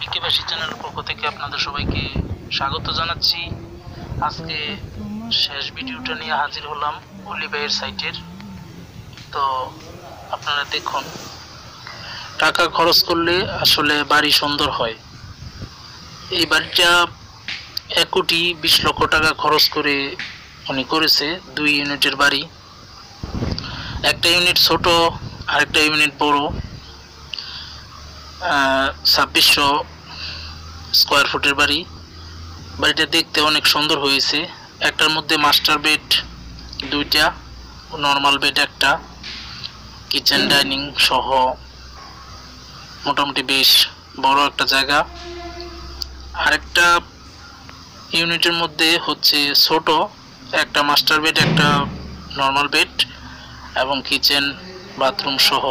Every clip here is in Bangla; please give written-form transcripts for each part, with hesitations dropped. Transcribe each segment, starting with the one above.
বিকেবাসী চ্যানেলের পক্ষ থেকে আপনাদের সবাইকে স্বাগত জানাচ্ছি। আজকে শেষ ভিডিওটা নিয়ে হাজির হলাম অলি ভাইয়ের সাইটের। তো আপনারা দেখুন, টাকা খরচ করলে আসলে বাড়ি সুন্দর হয়। এই বাড়িটা 1,20,00,000 টাকা খরচ করে উনি করেছে। 2 ইউনিটের বাড়ি, একটা ইউনিট ছোট আরেকটা ইউনিট বড়। 2600 স্কোয়ার ফুটের বাড়ি। বাড়িটা দেখতে অনেক সুন্দর হয়েছে। একটার মধ্যে মাস্টার বেড 2টা, নর্মাল বেড একটা, কিচেন ডাইনিং সহ মোটামুটি বেশ বড় একটা জায়গা। আরেকটা ইউনিটের মধ্যে হচ্ছে ছোট একটা মাস্টার বেড, একটা নর্মাল বেড এবং কিচেন বাথরুম সহ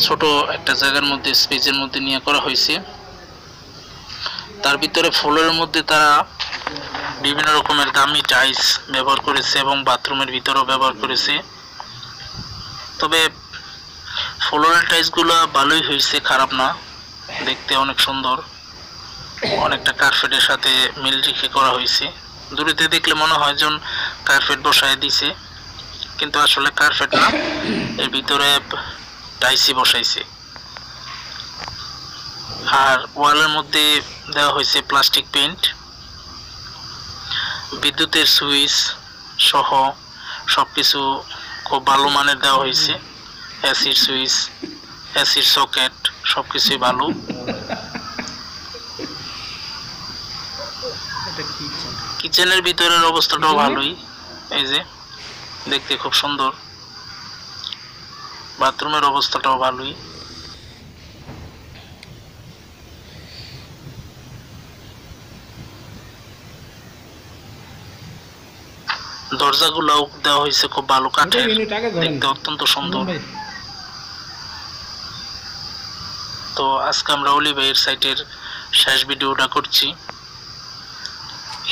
ছোট একটা জায়গার মধ্যে, স্পেসের মধ্যে নিয়ে করা হয়েছে। তার ভিতরে ফ্লোরের মধ্যে তারা বিভিন্ন রকমের দামি টাইলস ব্যবহার করেছে এবং বাথরুমের ভিতরেও ব্যবহার করেছে। তবে ফ্লোরের টাইলসগুলো ভালোই হয়েছে, খারাপ না, দেখতে অনেক সুন্দর। অনেকটা কার্পেটের সাথে মিল রেখে করা হয়েছে। দূরেতে দেখলে মনে হয় যেন কার্পেট বসায় দিছে, কিন্তু আসলে কার্পেট না, এর ভিতরে টাইলসই বসাইছে। আর ওয়ালের মধ্যে দেওয়া হয়েছে প্লাস্টিক পেইন্ট। বিদ্যুতের সুইচ সহ সবকিছু খুব ভালো মানের দেওয়া হয়েছে। এসির সুইচ, এসির সকেট সবকিছুই ভালো। কিচেনের ভিতরের অবস্থাটাও ভালোই, এই যে দেখতে খুব সুন্দর। বাথরুমের অবস্থাটাও ভালোই। দরজাগুলোও দেওয়া হয়েছে খুব ভালো কাঠের, দেখতে অত্যন্ত সুন্দর। তো আজকে আমরা অলি ভাইয়ের সাইটের শেষ ভিডিওটা করছি।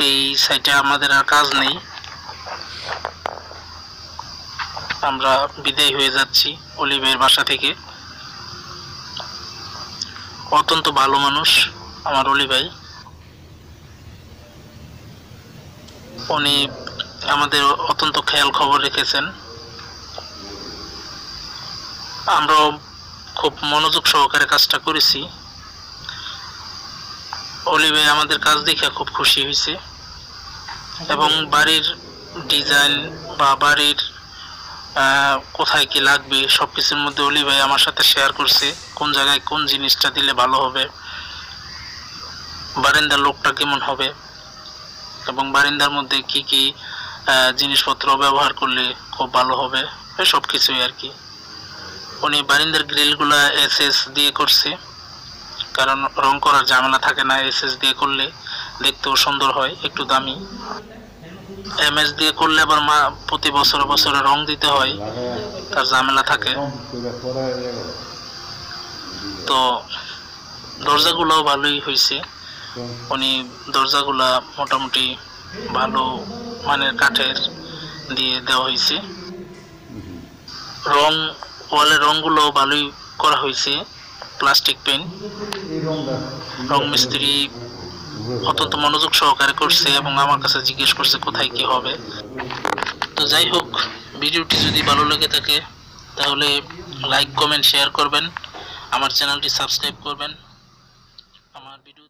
এই সাইটে আমাদের আর কাজ নেই, আমরা বিদায় হয়ে যাচ্ছি অলি ভাইয়ের বাসা থেকে। অত্যন্ত ভালো মানুষ আমার অলি ভাই। উনি আমাদের অত্যন্ত খেয়াল খবর রেখেছেন। আমরাও খুব মনোযোগ সহকারে কাজটা করেছি। অলি ভাই আমাদের কাজ দেখে খুব খুশি হয়েছে এবং বাড়ির ডিজাইন বা বাড়ির কোথায় কি লাগবে সবকিছুর মধ্যে অলি ভাই আমার সাথে শেয়ার করছে, কোন জায়গায় কোন জিনিসটা দিলে ভালো হবে, বারান্দার লোকটা কেমন হবে এবং বারান্দার মধ্যে কি কি জিনিসপত্র ব্যবহার করলে খুব ভালো হবে, সব কিছুই আর কি। উনি বারান্দার গ্রিলগুলো এসএস দিয়ে করছে, কারণ রং করার ঝামেলা থাকে না। এসএস দিয়ে করলে দেখতেও সুন্দর হয়, একটু দামি। এমএস দিয়ে করলে আবার প্রতি বছরে বছরে রং দিতে হয়, তার ঝামেলা থাকে। তো দরজাগুলোও ভালোই হয়েছে। উনি দরজাগুলা মোটামুটি ভালো মানের কাঠের দিয়ে দেওয়া হয়েছে। রং, ওয়ালের রংগুলো ভালোই করা হয়েছে, প্লাস্টিক পেইন্ট। রং মিস্ত্রি অত্যন্ত মনোযোগ সহকারে করছে এবং আমার কাছে জিজ্ঞেস করছে কোথায় কি হবে। তো যাই হোক, ভিডিওটি যদি ভালো লেগে থাকে তাহলে লাইক, কমেন্ট, শেয়ার করবেন, আমার চ্যানেলটি সাবস্ক্রাইব করবেন। আমার ভিডিও